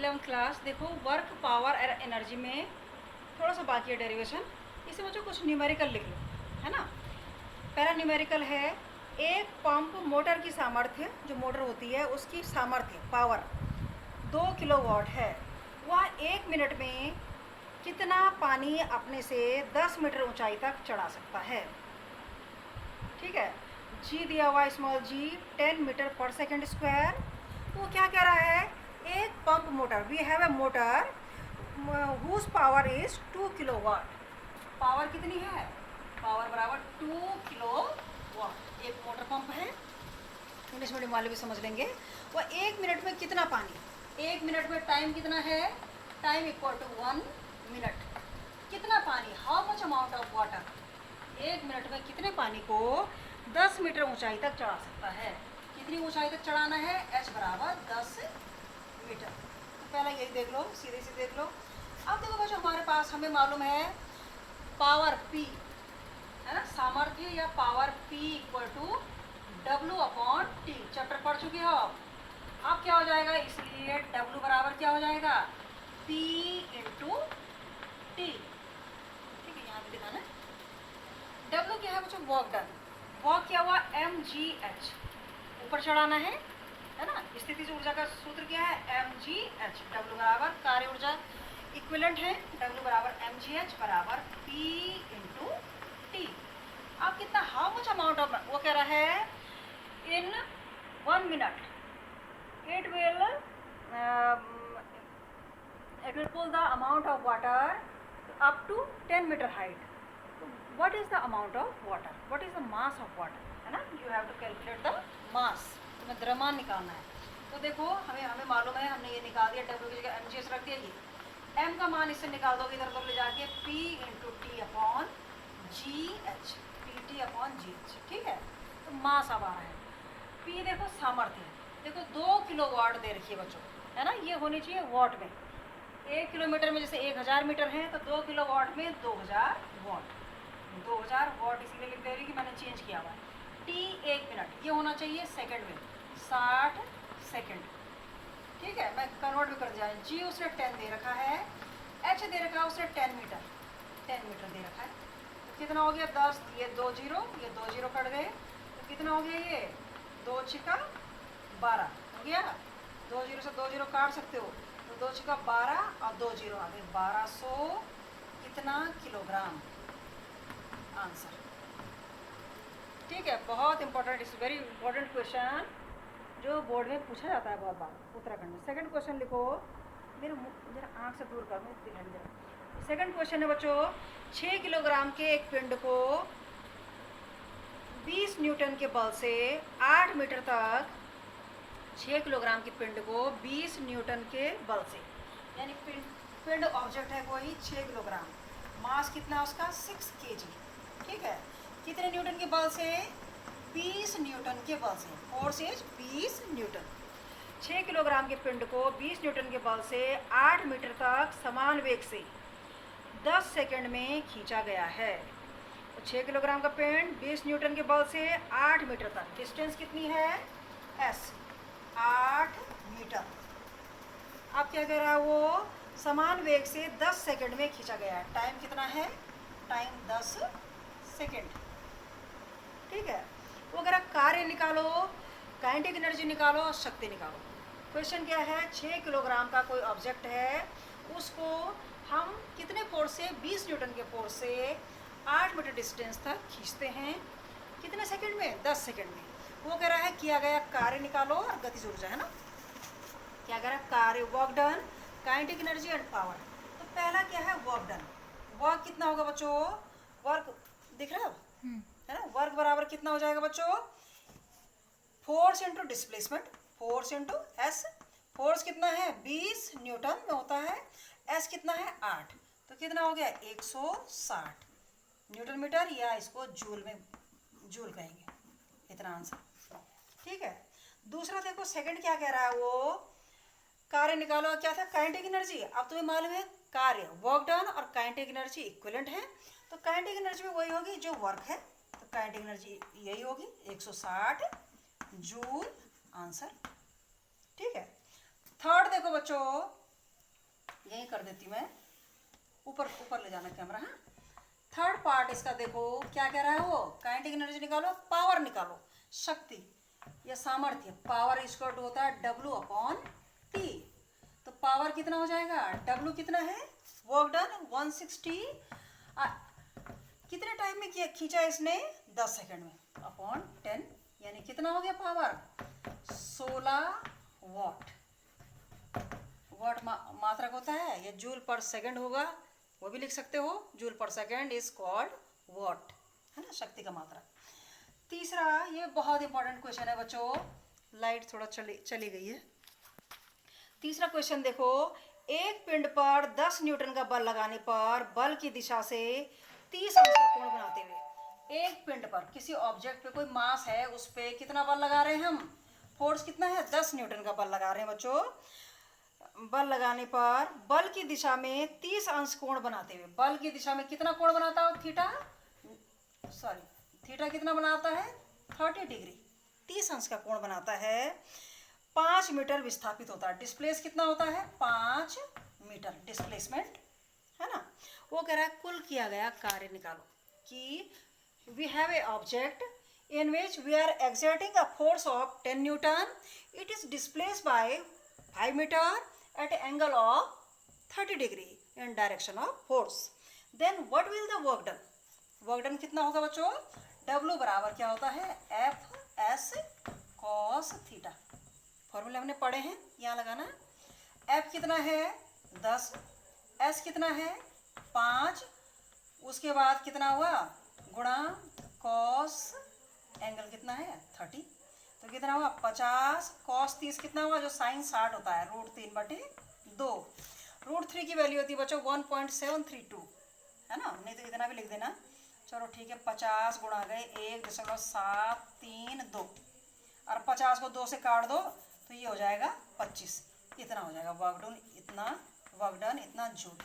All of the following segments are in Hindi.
11th class. देखो वर्क पावर और एनर्जी में थोड़ा सा बाकी है डेरिवेशन। इसे बच्चों कुछ न्यूमेरिकल लिख लो, है ना। पहला न्यूमेरिकल है, एक पंप मोटर की सामर्थ्य, जो मोटर होती है उसकी सामर्थ्य पावर 2 किलोवाट है। वह 1 मिनट में कितना पानी अपने से 10 मीटर ऊंचाई तक चढ़ा सकता है। ठीक है, जी दिया हुआ स्मॉल जी 10 मीटर पर सेकेंड स्क्वायर। तो वो क्या कह रहा है, एक pump motor, we have a motor whose power is 2 kilowatt. Power कितनी है, पावर बराबर 2 किलोवाट। एक मोटर पंप है, इंग्लिश मीडियम वाले भी समझ लेंगे। वह 1 मिनट में कितना पानी, 1 मिनट में टाइम कितना है, टाइम इक्वल टू 1 मिनट। कितना पानी, how much amount of water, 1 minute में कितने पानी को 10 मीटर ऊंचाई तक चढ़ा सकता है। कितनी ऊंचाई तक चढ़ाना है, h बराबर 10 मीटर। तो पहला यही देख लो, सीधे से देख लो। अब देखो बच्चों, हमारे पास हमें मालूम है पावर P, है ना, सामर्थ्य या power P equal to W/T। Chapter पढ़ चुके हो आप। अब क्या हो जाएगा, इसलिए W बराबर क्या हो जाएगा, P इंटू टी। ठीक है, यहाँ पे दिखाना है। W क्या है बच्चों, वर्क डन। वर्क क्या हुआ, mgh, ऊपर चढ़ाना है ना। स्थिति ऊर्जा का सूत्र क्या है, mgh। W बराबर कार्य ऊर्जा इक्विवेलेंट है, W बराबर mgh बराबर P इंटू टी। अब कितना, हाउ मच अमाउंट ऑफ, वो कह रहा है इन 1 minute it will pull the amount of water up to 10 meter height. What is the amount of water, what is the mass of water, है ना। you have to calculate the mass, तुम्हें द्रव्यमान निकालना है। तो देखो हमें मालूम है, हमने ये निकाल दिया, W की जगह mgh रख दिया। ये m का मान इससे निकाल दोगे इधर उधर ले जाके, P इंटू टी अपॉन जी एच, पी टी अपॉन जी एच। ठीक है, तो मास अब आ रहा है। P देखो सामर्थ्य, देखो 2 किलोवाट दे रखी है बच्चों, है ना। ये होनी चाहिए वाट में। 1 किलोमीटर में जैसे 1000 मीटर है, तो 2 किलोवाट में 2000 वाट। 2000 वाट इसलिए लिख दे रही कि मैंने चेंज किया हुआ है। टी 1 मिनट, ये होना चाहिए सेकंड में, 60 सेकंड। ठीक है, मैं कन्वर्ट भी कर दिया। जी उसने 10 दे रखा है, एच दे रखा है उसने 10 मीटर, 10 मीटर दे रखा है। तो कितना हो गया, 10, ये 2 जीरो, ये 2 जीरो कट गए, तो कितना हो गया, ये 2 छिका 12 हो गया। 2 जीरो से 2 जीरो काट सकते हो, तो 2 छिका 12 और 2 जीरो आ गए 1200 कितना किलोग्राम, आंसर। ठीक है, बहुत important, it's very important question जो बोर्ड में पूछा जाता है बहुत बार उत्तराखंड में। सेकंड क्वेश्चन लिखो, मेरे जरा आँख से दूर कर, मैं दिखाई दे रहा। सेकंड क्वेश्चन है बच्चों, 6 किलोग्राम के एक पिंड को 20 न्यूटन के बल से 8 मीटर तक, 6 किलोग्राम के पिंड को 20 न्यूटन के बल से, यानी पिंड ऑब्जेक्ट है कोई 6 किलोग्राम, मास कितना उसका 6 kg। ठीक है, कितने न्यूटन के बल से, 20 न्यूटन के बल से, फोर्स इज 20 न्यूटन। 6 किलोग्राम के पिंड को 20 न्यूटन के बल से 8 मीटर तक समान वेग से 10 सेकंड में खींचा गया है। तो 6 किलोग्राम का पिंड 20 न्यूटन के बल से 8 मीटर तक, डिस्टेंस कितनी है, s 8 मीटर। अब क्या कह रहा है, वो समान वेग से 10 सेकंड में खींचा गया है। टाइम कितना है, टाइम 10 सेकंड। ठीक है, वो अगर आप कार्य निकालो, काइनेटिक एनर्जी निकालो और शक्ति निकालो। क्वेश्चन क्या है, 6 किलोग्राम का कोई ऑब्जेक्ट है, उसको हम कितने फोर्स से, 20 न्यूटन के फोर्स से 8 मीटर डिस्टेंस तक खींचते हैं, कितने सेकंड में, 10 सेकंड में। वो कह रहा है किया गया कार्य निकालो और गतिज ऊर्जा, है ना। क्या कह रहा है, कार्य, work done, kinetic energy and power. तो पहला क्या है, वर्क डन। वर्क कितना होगा बच्चों, वर्क दिख रहा है, है ना। वर्क बराबर कितना हो जाएगा बच्चों, force into displacement, force into S. Force कितना है, 20 न्यूटन में होता है, एस कितना है 8, तो कितना हो गया 160 न्यूटन मीटर, या इसको जूल में, जूल कहेंगे, इतना आंसर। ठीक है, दूसरा देखो सेकंड क्या कह रहा है, वो कार्य निकालो, क्या था, काइनेटिक एनर्जी। अब तुम्हें मालूम है कार्य, वर्क डन और काइनेटिक एनर्जी इक्विवेलेंट है, तो काइनेटिक एनर्जी में वही होगी जो वर्क है, तो काइनेटिक एनर्जी यही होगी 160 जूल, आंसर। ठीक है, थर्ड देखो बच्चों, यहीं कर देती मैं, ऊपर ऊपर ले जाना कैमरा। हाँ, थर्ड पार्ट इसका देखो क्या कह रहा है, वो काइनेटिक एनर्जी निकालो, पावर निकालो, शक्ति या सामर्थ्य। पावर इक्वल टू होता है W/T। तो पावर कितना हो जाएगा, W कितना है, वर्क डन 160, कितने टाइम में किया, खींचा इसने 10 सेकंड में, अपॉन 10, यानी कितना हो गया पावर, 16 वॉट। वॉट मात्रक होता है, या जूल पर सेकंड होगा, वो भी लिख सकते हो, जूल पर सेकंड इज कॉल्ड वॉट, है ना, शक्ति का मात्रक। तीसरा, ये बहुत इंपॉर्टेंट क्वेश्चन है बच्चों, लाइट थोड़ा चली गई है। तीसरा क्वेश्चन देखो, एक पिंड पर 10 न्यूटन का बल लगाने पर बल की दिशा से 30 अंश का कोण बनाते हुए, एक पिंड पर किसी ऑब्जेक्ट पे कोई मास है, उस पे कितना बल लगा रहे हैं हम, फोर्स कितना है, 10 न्यूटन का बल लगा रहे हैं बच्चों। बल लगाने पर बल की दिशा में 30 अंश कोण बनाते हुए, बल की दिशा में कितना कोण बनाता है, थीटा कितना बनाता है, 30 डिग्री, 30 अंश का कोण बनाता है। 5 मीटर विस्थापित होता है, डिस्प्लेस कितना होता है, 5 मीटर डिस्प्लेसमेंट, है ना। वो कह रहा है कुल किया गया कार्य निकालो, कि we have a object in which we are exerting a force of 10 Newton. It is displaced by 5 meter at an angle of 30 degree in direction of force. Then what will the work done? Work done कितना होगा बच्चों, W बराबर क्या होता है, F/S cos थीटा। फॉर्मूले हमने पढ़े हैं, यहाँ लगाना। F कितना है 10, S कितना है 5, उसके बाद कितना हुआ गुणा कॉस एंगल कितना है 30, तो कितना हुआ 50, कॉस 30 कितना हुआ, जो साइन 60 होता है, √3/2। √3 की वैल्यू होती है बच्चों 1.732, है ना, नहीं तो इतना भी लिख देना। चलो ठीक है, 50 गुणा गए 1.732, और 50 को 2 से काट दो तो ये हो जाएगा 25, इतना हो जाएगा वर्क डन, इतना जूल।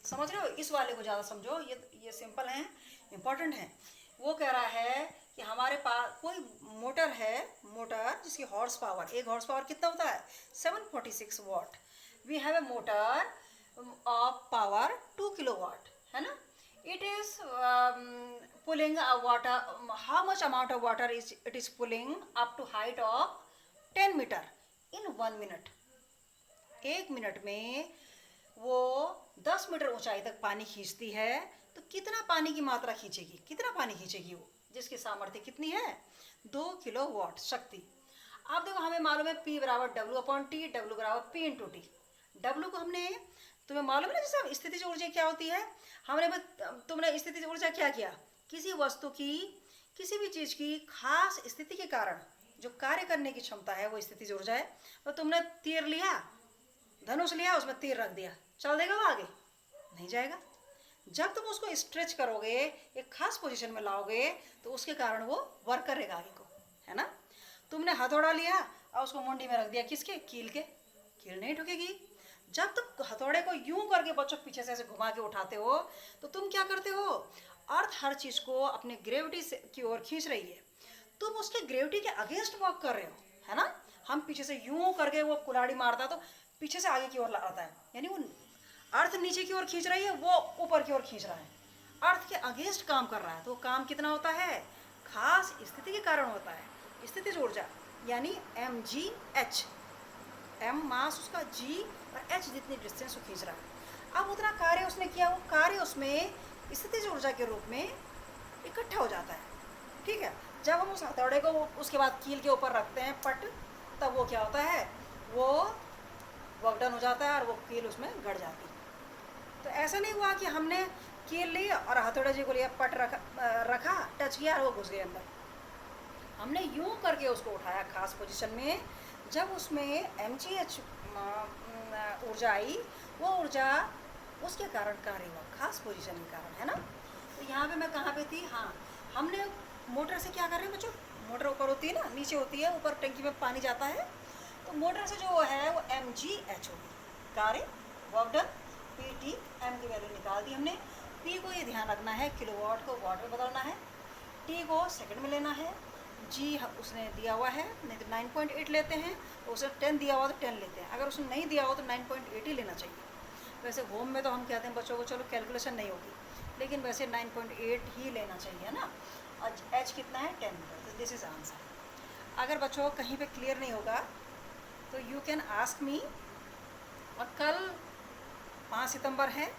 समझ रहे हो, इस वाले को ज़्यादा समझो, ये सिंपल है, इम्पोर्टेंट है। वो कह रहा है कि हमारे पास कोई मोटर है, मोटर जिसकी हॉर्स पावर, एक हॉर्स पावर कितना होता है 746 watt. We have a motor of power 2 kilowatt, है ना। It is pulling water, how much amount of water it is pulling up to height of 10 metre in 1 minute. 1 minute में वो 10 मीटर ऊंचाई तक पानी खींचती है, तो कितना पानी की मात्रा खींचेगी, कितना पानी खींचेगी वो, जिसकी सामर्थ्य कितनी है 2 किलोवाट शक्ति। आप देखो, हमें मालूम है P बराबर W/T, W बराबर P/T। W को हमने, तुम्हें मालूम है ना, जैसे स्थितिज ऊर्जा क्या होती है, तुमने स्थितिज ऊर्जा क्या किया, किसी वस्तु की, किसी भी चीज़ की खास स्थिति के कारण जो कार्य करने की क्षमता है वो स्थितिज ऊर्जा है। तो तुमने तीर लिया, धनुष लिया, उसमें तीर रख दिया, चल देगा वो आगे, नहीं जाएगा। जब तुम उसको स्ट्रेच करोगे, एक खास पोजीशन में लाओगे, तो उसके कारण वो वर्क करेगा आगे को, है ना। तुमने हथौड़ा लिया और उसको मुंडी में रख दिया, किसके, कील के, कील नहीं ठुकेगी। जब तुम हथौड़े को यूं करके बच्चों पीछे से ऐसे घुमा के उठाते हो, तो तुम क्या करते हो, अर्थ हर चीज़ को अपने ग्रेविटी की ओर खींच रही है, तुम उसके ग्रेविटी के अगेंस्ट वर्क कर रहे हो, है ना। हम पीछे से यूं करके वो कुल्हाड़ी मारता तो पीछे से आगे की ओर आता है, यानी वो अर्थ नीचे की ओर खींच रही है, वो ऊपर की ओर खींच रहा है, अर्थ के अगेंस्ट काम कर रहा है। तो काम कितना होता है, खास स्थिति के कारण होता है, स्थितिज ऊर्जा, यानी mgh, m मास उसका, g और h जितनी डिस्टेंस वो खींच रहा है। अब उतना कार्य उसने किया, वो कार्य उसमें स्थितिज ऊर्जा के रूप में इकट्ठा हो जाता है, ठीक है। जब हम उस हथौड़े को उसके बाद कील के ऊपर रखते हैं पट, तब वो क्या होता है, वो वर्क डन हो जाता है और वो कील उसमें गड़ जाती है। तो ऐसा नहीं हुआ कि हमने कील ली और हथौड़े जी को लिया, पट रखा, टच किया और वो घुस गए अंदर। हमने यूं करके उसको उठाया खास पोजीशन में, जब उसमें mgh ऊर्जा आई, वो ऊर्जा उसके कारण कार्य हुआ, खास पोजीशन के कारण, है ना। तो यहाँ पे मैं कहाँ पे थी, हाँ, हमने मोटर से क्या कर रहे हैं बच्चों, मोटर ऊपर होती है ना, नीचे होती है, ऊपर टंकी में पानी जाता है, तो मोटर से जो है वो mgh होगी, कार्य वर्क डन। PT, m की वैल्यू निकाल दी हमने। P को ये ध्यान रखना है, किलोवाट को वाट में बदलना है, T को सेकंड में लेना है, जी उसने दिया हुआ है, नहीं तो 9.8 लेते हैं, तो उसने 10 दिया हुआ तो 10 लेते हैं। अगर उसने नहीं दिया हो तो 9.8 ही लेना चाहिए। वैसे होम में तो हम कहते हैं बच्चों को चलो कैलकुलेशन नहीं होगी, लेकिन वैसे 9.8 ही लेना चाहिए ना। और एच कितना है 10 मीटर, तो दिस इज़ आंसर। अगर बच्चों को कहीं पे क्लियर नहीं होगा तो यू कैन आस्क मी। और कल 5 सितंबर है,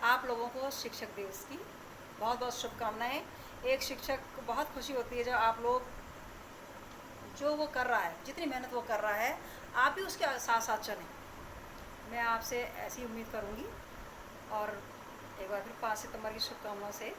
आप लोगों को शिक्षक दिवस की बहुत बहुत शुभकामनाएं। एक शिक्षक को बहुत खुशी होती है जब आप लोग जो वो कर रहा है, जितनी मेहनत वो कर रहा है, आप भी उसके साथ साथ चलें। मैं आपसे ऐसी उम्मीद करूँगी। और एक बार फिर 5 सितंबर की शुभकामनाओं से